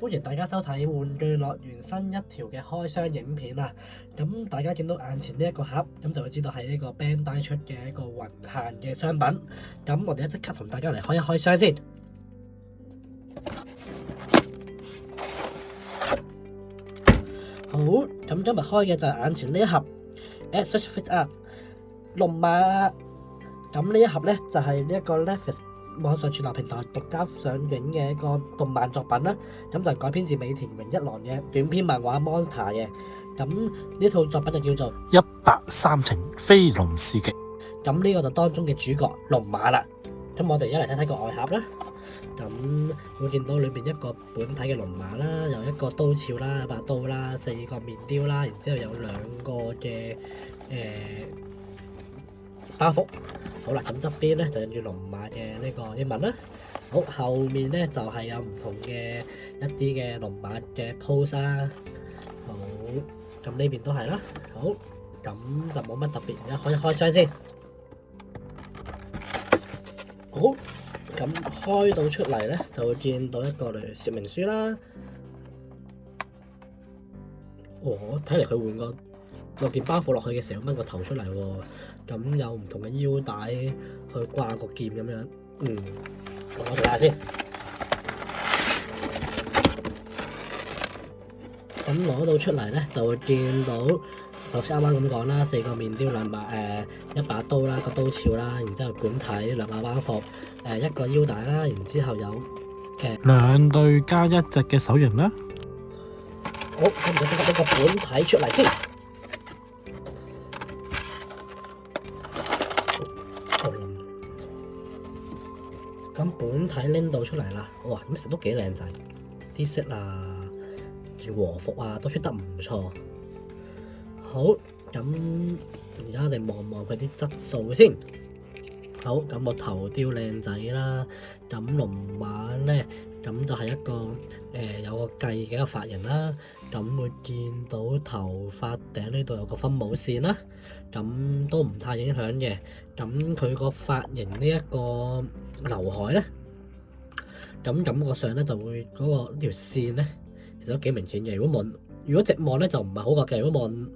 歡迎大家收睇玩具樂園新一條嘅開箱影片啊！咁大家見到眼前呢一個盒，咁就會知道係呢個 Bandai 出嘅一個雲限嘅商品。咁我哋即刻同大家嚟開一開箱先。好，咁今日開嘅就係眼前呢一盒 Action Figure 龍馬。咁呢一盒咧就係呢一個 Netflix 網上串流平台獨家上映嘅一個動漫作品啦，咁就改編自尾田榮一郎嘅短篇漫畫 Monster 嘅。咁呢套作品就叫做103情飛龍事極。咁呢個就當中嘅主角龍馬啦。咁我哋一嚟睇睇個外盒啦。咁會見到裏邊一個本體嘅龍馬啦，有一個刀鞘啦、一把刀啦、4個面雕啦，然之後有2個嘅包袱。好啦，咁側邊咧就印住龍馬嘅呢個英文啦。好，後面咧就係有唔同嘅一啲嘅龍馬嘅 pose 啦。好，咁呢邊都係啦。好，咁就冇乜特別，而家可以開箱先。好，咁開到出嚟咧，就會見到一個說明書啦。睇嚟佢換個落件包袱落去嘅時候，掹個頭出嚟喎。咁有唔同嘅腰帶去掛個劍咁樣。我睇下先。咁攞到出嚟咧，就會見到頭先啱啱咁講啦，4個面雕一把刀啦，個刀鞘啦，然之後本體2個包袱，一個腰帶啦，然之後有2對加1隻嘅手型啦。好，咁就拎個本體出嚟先。咁本體拎到出嚟啦，哇！咁其實都幾靚仔，啲色啊、件和服啊都出得唔錯。好，咁而家我哋望望佢啲質素先。好，咁個頭雕靚仔啦，咁龍馬咧，咁就係一個有個髻嘅一個髮型啦。咁會見到頭髮頂呢度有個分母線啦，咁都唔太影響嘅。咁佢個髮型呢一個劉海咧，咁感覺上咧就會嗰個條線咧，其實都幾明顯嘅。如果直望咧就唔係好覺嘅，如果望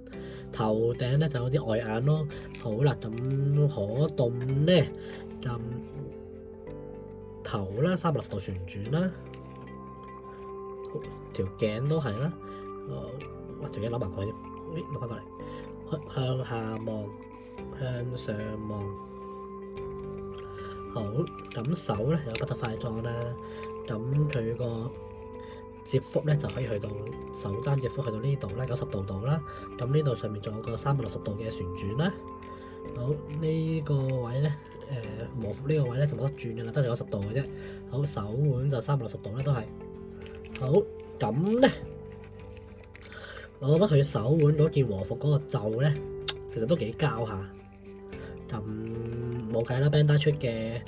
頭頂咧就有啲礙眼咯。好啦，咁可動咧，咁頭啦360度旋轉啦，條頸都係啦。我條頸攞埋佢添，攞翻過嚟，向下望，向上望。好，咁手咧有butterfly裝啦，咁佢個接腹咧就可以去到手踭接腹去到呢度啦，90度度啦。咁呢度上面仲有個360度嘅旋轉啦。好，呢個位咧，和服呢個位咧就冇得轉嘅啦，得90度嘅啫。好，手腕就360度啦，都係。好，咁咧，我覺得佢手腕嗰件和服嗰個袖咧，其實都幾膠下。咁冇計啦 ，Bandai 出嘅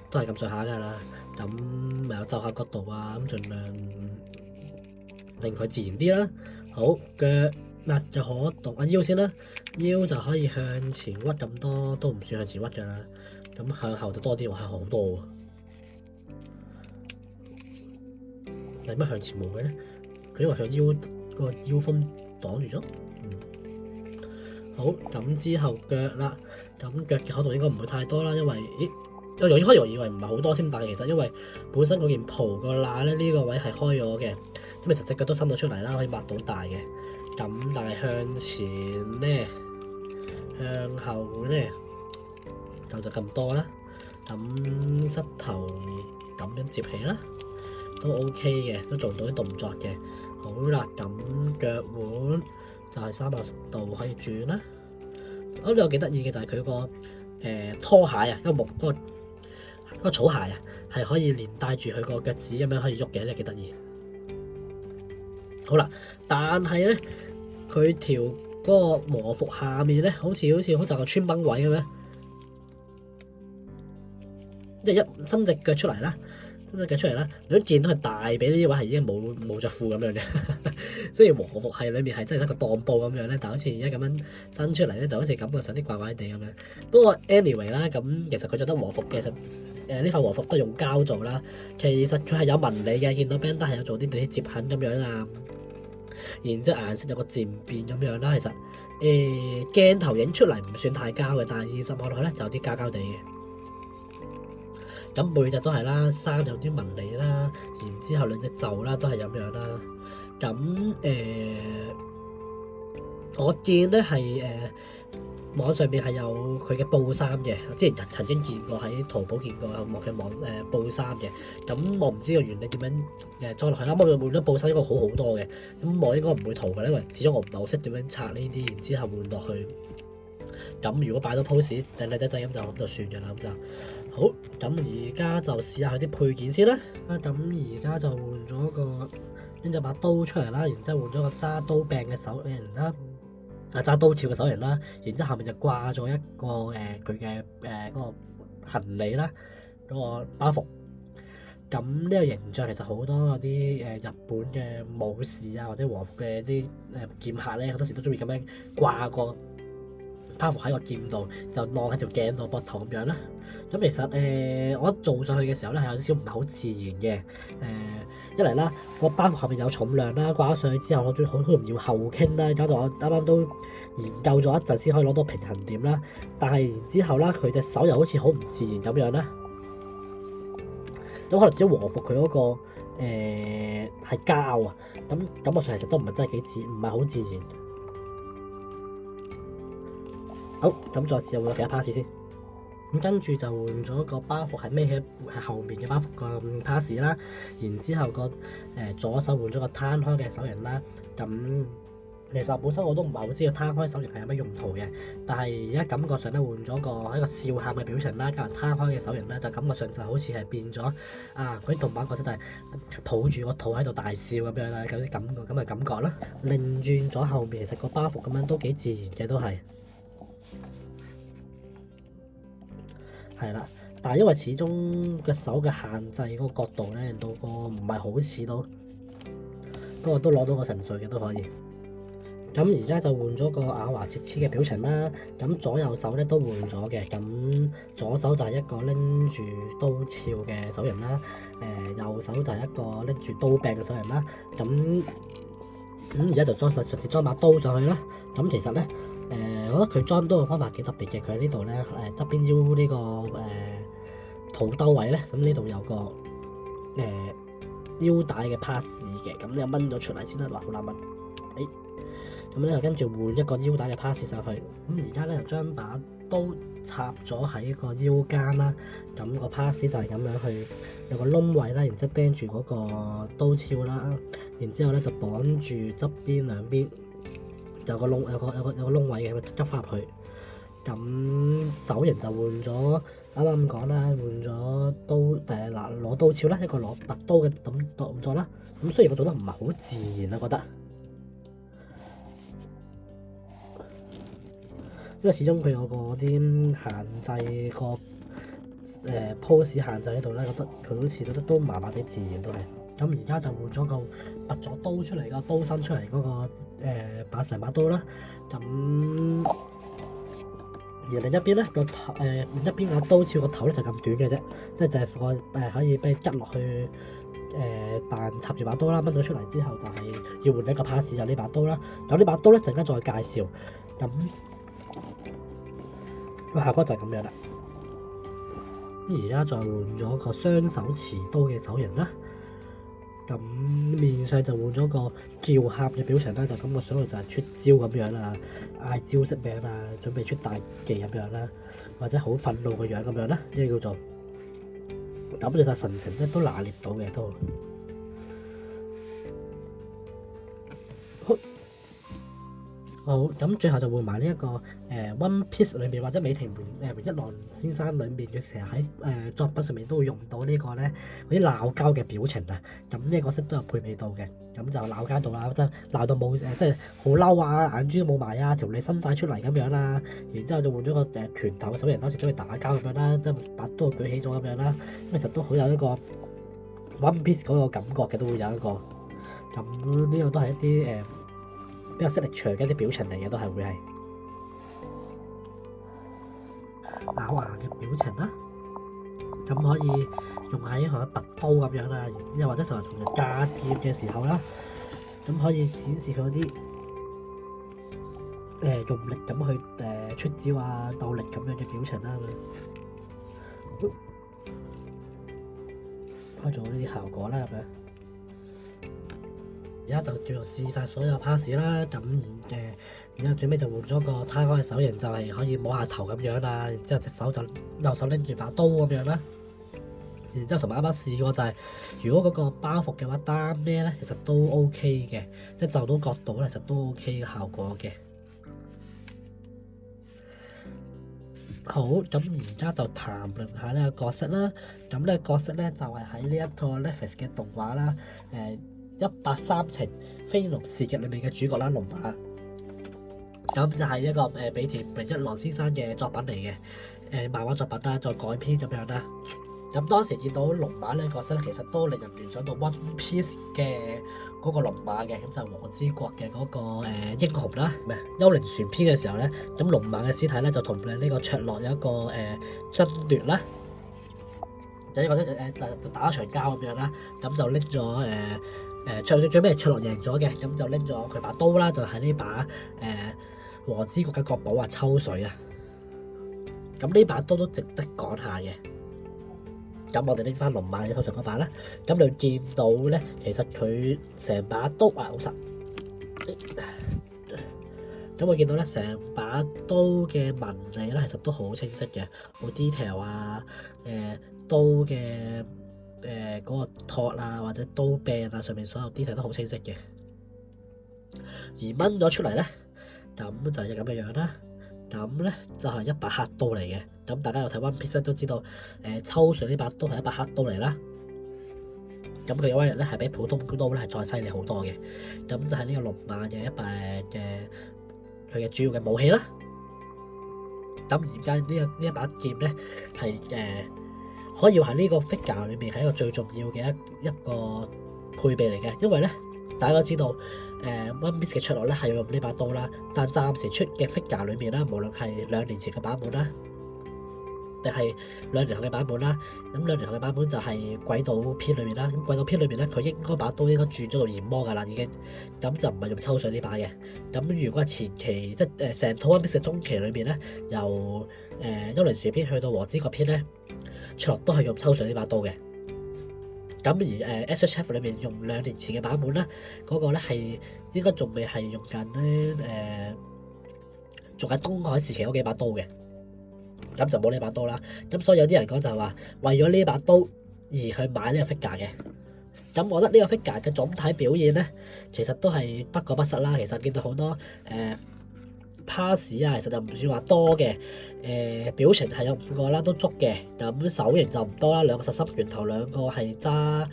都係咁上下噶啦。咁咪有就下角度啊，咁盡量令佢自然啲啦。好，腳就可動腰先啦，腰就可以向前屈咁多，都唔算向前屈噶啦。咁向後就多啲，係好多喎。係乜向前冇嘅咧？佢因為佢個腰封擋住咗。好，咁之後腳啦，咁腳嘅可動應該唔會太多啦，因為我開頭以為唔係好多添，但係其實因為本身嗰件袍個罅咧呢個位係開咗嘅，咁其實隻腳都伸到出嚟啦，可以擘到大嘅。咁但係向前咧、向後咧就咁多啦。咁膝頭咁樣接起啦，都 OK 嘅，都做到啲動作嘅。好啦，咁腳腕就係360度可以轉啦。呢個幾得意嘅就係佢個拖鞋啊，嗰個草鞋啊，係可以連帶住佢個腳趾咁樣可以喐嘅，呢個幾得意。好啦，但係咧佢條嗰個和服下面咧，好似有個穿崩位咁樣，即係一伸隻腳出嚟啦，真嘅出嚟啦，你都見到佢大髀呢啲位係已經冇着褲咁樣嘅，雖然和服係裡面係真係一個當布咁樣咧，但好似而家咁樣伸出嚟咧，就好似感覺上啲怪怪地咁樣。不過 anyway 啦，咁其實佢着得和服嘅，其實呢塊和服都係用膠做啦，其實佢係有紋理嘅，見到 Bandai 係有做啲對接痕咁樣啊，然之後顏色有個漸變咁樣啦，其實鏡頭影出嚟唔算太膠嘅，但係現實望落去咧就有啲膠膠地嘅。咁背脊都係啦，衫有啲紋理啦，然之後兩隻袖啦都係咁樣啦。咁我見咧係網上面係有佢嘅布衫嘅，我之前曾經見過喺淘寶見過有網布衫嘅。咁我唔知個原理點樣裝落去啦。我換咗布衫應該好好多嘅。咁我應該唔會淘嘅，因為始終我唔係好識點樣拆呢啲，然之後換落去。咁如果擺到 pose 靚靚仔仔咁就算嘅啦，咁就好。咁而家就試下佢啲配件先啦。咁而家就換咗個拎咗把刀出嚟啦，然之後換咗個揸刀柄嘅手型啦，揸刀鞘嘅手型啦，然之後後面就掛咗一個佢嘅嗰個行李啦，嗰個包袱。咁呢個形象其實好多嗰啲日本嘅武士啊或者和服嘅啲劍客咧，好多時都中意咁樣掛個包袱喺個劍度，就晾喺條頸度膊頭咁樣啦。咁其實我做上去嘅時候咧係有少少唔係好自然嘅。一嚟啦，個包袱後面有重量啦，掛咗上去之後，我好容易會後傾啦，搞到我啱啱都研究咗一陣先可以攞到平衡點啦。但係然之後啦，佢隻手又好似好唔自然咁樣啦。咁可能只和服佢嗰個係膠啊，咁感覺上其實都唔係真係唔係好自然。好，咁再試下換其他 pass 先。咁跟住就換咗個包袱係孭喺後面嘅包袱個 pass 啦，然之後個左手換咗個攤開嘅手型啦。咁其實本身我都唔係好知道攤開手型係有咩用途嘅，但係而家感覺上咧換咗一個笑喊嘅表情啦，加埋攤開嘅手型咧，就感覺上就好似係變咗啊！嗰啲動漫角色就係抱住個肚喺度大笑咁樣啦，有啲咁嘅感覺啦。擰轉咗後面，其實個包袱咁樣都幾自然嘅，都係。係啦，但係因為始終個手嘅限制嗰個角度咧，令到個唔係好似到，不過都攞到個神髓嘅都可以。咁而家就換咗個咬牙切齒嘅表情啦。咁左右手咧都換咗嘅。咁左手就係一個拎住刀鞘嘅手型啦。右手就係一個拎住刀柄嘅手型啦。咁而家就嘗試裝把刀上去啦。咁其實咧，我覺得佢裝刀嘅方法幾特別嘅。佢喺呢度咧，側邊腰呢個肚兜位咧，咁呢度有個腰帶嘅 pass 嘅。咁你又掹咗出嚟先啦，好難掹。咁咧就跟住換一個腰帶嘅 pass 上去。咁而家咧就將把刀插咗喺個腰間啦。咁個 pass 就係咁樣去有個窿位啦，然之後釘住嗰個刀鞘啦。然之後咧就綁住側邊兩邊有個窿，有個窿位嘅，執翻入去。咁手型就換咗，啱啱咁講啦，換咗刀攞刀鞘啦，一個攞拔刀嘅動作啦。咁雖然我做得唔係好自然啊，覺得。因為始終佢有個啲限制個pose 限制喺度咧，覺得佢好似覺得都麻麻地自然都係。咁而家就換咗個拔咗刀出嚟，個刀身出嚟嗰個成把刀啦。咁而另一邊咧另一邊個刀鞘個頭咧就咁短嘅啫，即係就係個可以俾你拮落去扮插住把刀啦。掹咗出嚟之後就係要換一個 pass 就呢把刀啦。咁呢把刀咧陣間再介紹。咁個效果就係咁樣啦。而家再換咗個雙手持刀嘅手型啦。咁面上就換咗個叫喊嘅表情啦，就感覺上去就係出招咁樣啦，嗌招式名啊，準備出大技咁樣啦，或者好憤怒嘅樣咁樣啦，呢個叫做。咁其實神情咧都拿捏到嘅都。好，咁最後就換埋呢一個One Piece 裏面或者美庭一郎先生裏面，佢成日喺作品上面都會用到呢個咧嗰啲鬧交嘅表情啊。咁呢個角色都有配備到嘅，咁就鬧交到啦，即係鬧到冇即係好嬲啊，眼珠都冇埋啊，條脷伸晒出嚟咁樣啦。然之後就換咗個拳頭嘅手型，好似準備打交咁樣啦，即係把刀舉起咗咁樣啦。咁其實都好有一個 One Piece 嗰個感覺嘅都會有一個。咁呢個都係一啲比較識力場嘅一啲表情嚟嘅，都係會係咬牙嘅表情啦。咁可以用喺同人拔刀咁樣啦，然之後或者同人架劍嘅時候啦，咁可以展示佢嗰啲用力咁去出招啊、鬥力咁樣嘅表情啦。可以做呢啲效果啦，咁樣。而家就叫做試晒所有 pass 啦，咁然之後最尾就換咗個攤開嘅手型，就係可以摸下頭咁樣啦，然之後隻手就右手拎住把刀咁樣啦。然之後同埋啱啱試過就係，如果嗰個包袱嘅話單孭咧，其實都 OK 嘅，即係就到角度咧，其實都 OK 嘅效果嘅。好，咁而家就談論下呢個角色啦。咁呢個角色咧就係喺呢一套 Netflix 嘅動畫啦，183情飛龍事跡裏面嘅主角啦，龍馬。咁就係一個比田榮一郎先生嘅作品嚟嘅，漫畫作品啦，再改編咁樣啦。咁當時見到龍馬呢個角色咧，其實都令人聯想到 One Piece 嘅嗰個龍馬嘅，咁就係和之國嘅嗰個英雄啦。唔係幽靈船篇嘅時候咧，咁龍馬嘅屍體咧就同呢個卓洛有一個爭奪啦，有一個就打一場交咁樣啦，咁就拎咗最尾係卓洛贏咗嘅，咁就拎咗佢把刀啦，就係呢把和之國嘅國寶啊秋水啊，咁呢把刀都值得講下嘅。咁我哋拎翻龍馬嘅手上嗰把啦，咁你見到咧，其實佢成把刀啊好實。咁我見到咧，成把刀嘅紋理咧，其實都好清晰嘅，好 detail 啊，刀嘅嗰個托啊，或者刀柄啊，上面所有 detail 都好清晰嘅。而掹咗出嚟咧，咁就係咁嘅樣啦。咁咧就係一把黑刀嚟嘅。咁大家有睇 One Piece 都知道，秋水呢把刀係一把黑刀嚟啦。咁佢嘅威力咧係比普通刀咧係再犀利好多嘅。咁就係呢個龍馬嘅一把佢嘅主要嘅武器啦。咁而家呢一把劍咧係可以話喺呢個 figure 裏面係一個最重要嘅一個配備嚟嘅，因為咧大家都知道One Piece 嘅出落咧係要用呢把刀啦，但暫時出嘅 figure 裏面啦，無論係2年前嘅版本啦，定係2年後嘅版本啦，咁2年後嘅版本就係鬼島篇裏面啦，咁鬼島篇裏面咧佢應該把刀應該轉咗到炎魔噶啦已經，咁就唔係用秋水呢把嘅。咁如果係前期即係成套 One Piece 嘅中期裏面咧，由幽靈樹篇去到和之國篇咧，出落都係用秋水呢把刀嘅。咁而SHF 裏面用2年前嘅版本咧，嗰個咧係應該仲未係用緊咧仲係東海時期嗰幾把刀嘅。咁就冇呢把刀啦，咁所以有啲人講就係話為咗呢把刀而去買呢個 figure 嘅。咁我覺得呢個 figure 嘅總體表現咧，其實都係不過不失啦。其實見到好多pass 啊，其實就唔算話多嘅，表情係有5個啦，都足嘅。咁手型就唔多啦，2個實心拳頭，2個係揸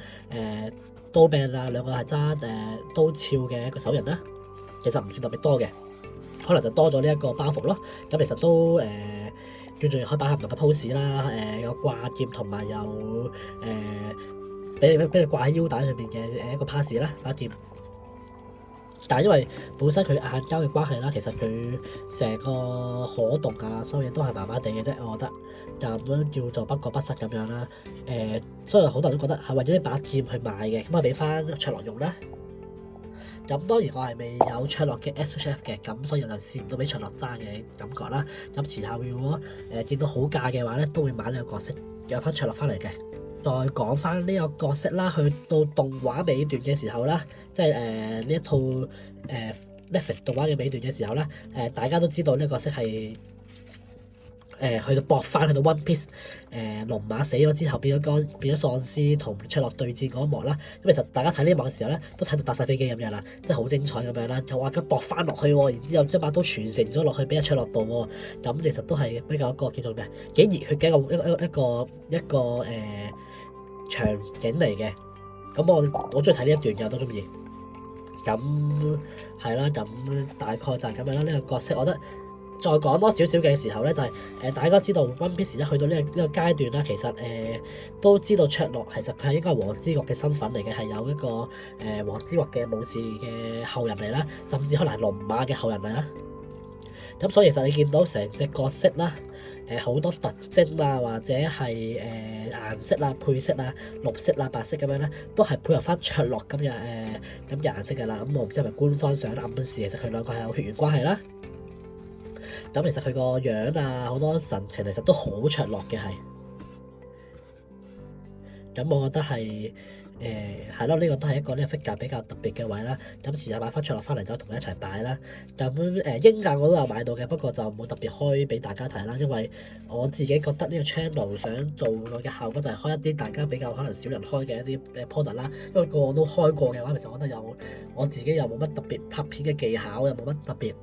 刀柄啊，2個係揸刀鞘嘅一個手型啦。其實唔算特別多嘅，可能就多咗呢一個包袱咯。咁其實都叫做可以擺下唔同嘅 pose 啦，有掛劍同埋有俾你掛喺腰帶上邊嘅一個 pass 啦，把劍。但係因為本身佢硬膠嘅關係啦，其實佢成個可動啊，所有嘢都係麻麻地嘅啫，我覺得。咁樣叫做不過不失咁樣啦。所以好多人都覺得係為咗呢把劍去買嘅，咁我俾翻卓洛用啦。咁當然我係未有卓洛嘅 SHF 嘅，咁所以我就試唔到俾卓洛揸嘅感覺啦。咁遲後如果見到好價嘅話咧，都會買呢個角色有翻卓洛翻嚟嘅。再講翻呢個角色啦，去到動畫尾段嘅時候啦，即係呢一套Netflix 動畫嘅尾段嘅時候啦，大家都知道呢個角色係去到搏翻去到 One Piece 龍馬死咗之後變咗喪屍同卓洛對戰嗰一幕啦。咁其實大家睇呢一幕嘅時候咧，都睇到搭晒飛機咁樣啦，即係好精彩咁樣啦。又話佢搏翻落去喎，然之後將把刀傳承咗落去俾阿卓洛度喎。咁其實都係比較一個叫做咩幾熱血嘅一個場景嚟嘅。咁我中意睇呢一段嘅，我都中意。咁係啦，咁大概就係咁樣啦。呢個角色我覺得再講多少少嘅時候咧，就係、大家知道 One Piece 一去到呢個階段啦，其實都知道卓洛其實佢係應該係黃之國嘅身份嚟嘅，係有一個黃之國嘅武士嘅後人嚟啦，甚至可能係龍馬嘅後人嚟啦。咁所以其實你見到成隻角色啦，好多特徵啊，或者係顏色啊、配色啊、綠色啊、白色咁樣咧，都係配合翻卓洛咁嘅顏色嘅啦。咁我唔知係咪官方想暗示其實佢兩個係有血緣關係啦。咁其實佢個樣啊，好多神情其實都好卓洛嘅係。咁我覺得係係咯，呢個都係一個呢個 figure 比較特別嘅位啦。咁遲下買翻卓洛翻嚟就同佢一齊擺啦。咁鷹眼我都有買到嘅，不過就冇特別開俾大家睇啦，因為我自己覺得呢個 channel 想做嘅效果就係開一啲大家比較可能少人開嘅一啲product啦。因為個個都開過嘅話，其實我覺得我自己又冇乜特別拍片嘅技巧，又冇乜特別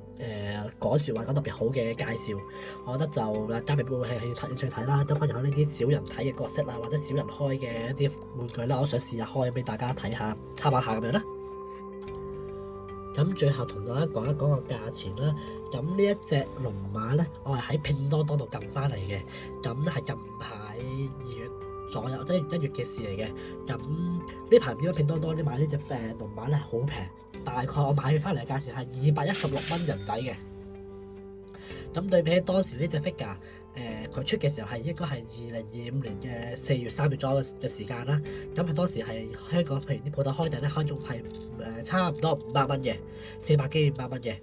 講説話講特別好嘅介紹，我覺得就大家未必會係興趣睇啦。咁反而喺呢啲少人睇嘅角色啊，或者少人開嘅一啲玩具啦，我想試下開俾大家睇下，參考下咁樣啦。咁最後同大家講一講個價錢啦。咁呢一隻龍馬咧，我係喺拼多多度撳翻嚟嘅。咁係近排2月左右，即係1月嘅事嚟嘅。咁呢排唔知點解拼多多買呢隻龍馬咧好平，大概我買佢翻嚟嘅價錢係216蚊人仔嘅。咁對比起當時呢隻 figure，佢出嘅時候係應該係2025年嘅4月3月左右嘅時間啦。咁佢當時係香港譬如啲鋪頭開訂咧，開仲係差唔多500蚊嘅，400幾500蚊嘅。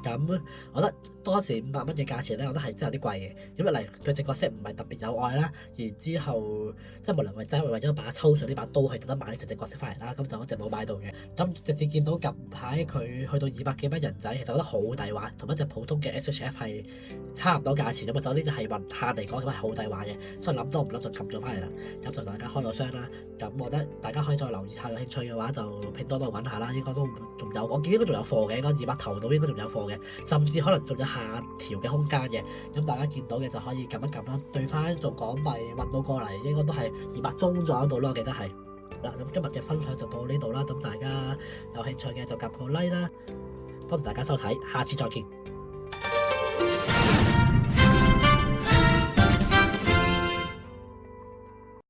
咁我覺得當時500蚊嘅價錢咧，我覺得係真係有啲貴嘅。因為嚟對隻角色唔係特別有愛啦，然之後即係無論為真係為咗把抽水呢把刀係特登買呢隻角色翻嚟啦，咁就一直冇買到嘅。咁直至見到近排佢去到200幾蚊人仔，其實我覺得好抵玩，同一隻普通嘅 SHF 係差唔多價錢。咁啊，就呢隻係運限嚟講，咁係好抵玩嘅，所以諗都唔諗就撳咗翻嚟啦。咁就大家開咗箱啦。咁我覺得大家可以再留意下，有興趣嘅話就拼多多揾下啦，應該都仲有，我見應該仲有貨嘅，應該200頭到應該仲有貨嘅，甚至可能仲有下調嘅空間嘅。咁大家見到嘅就可以撳一撳啦，對翻做港幣運到過嚟，應該都係200中左右到啦，我記得係。嗱，咁今日嘅分享就到呢度啦，咁大家有興趣嘅就撳個 like 啦，多謝大家收睇，下次再見。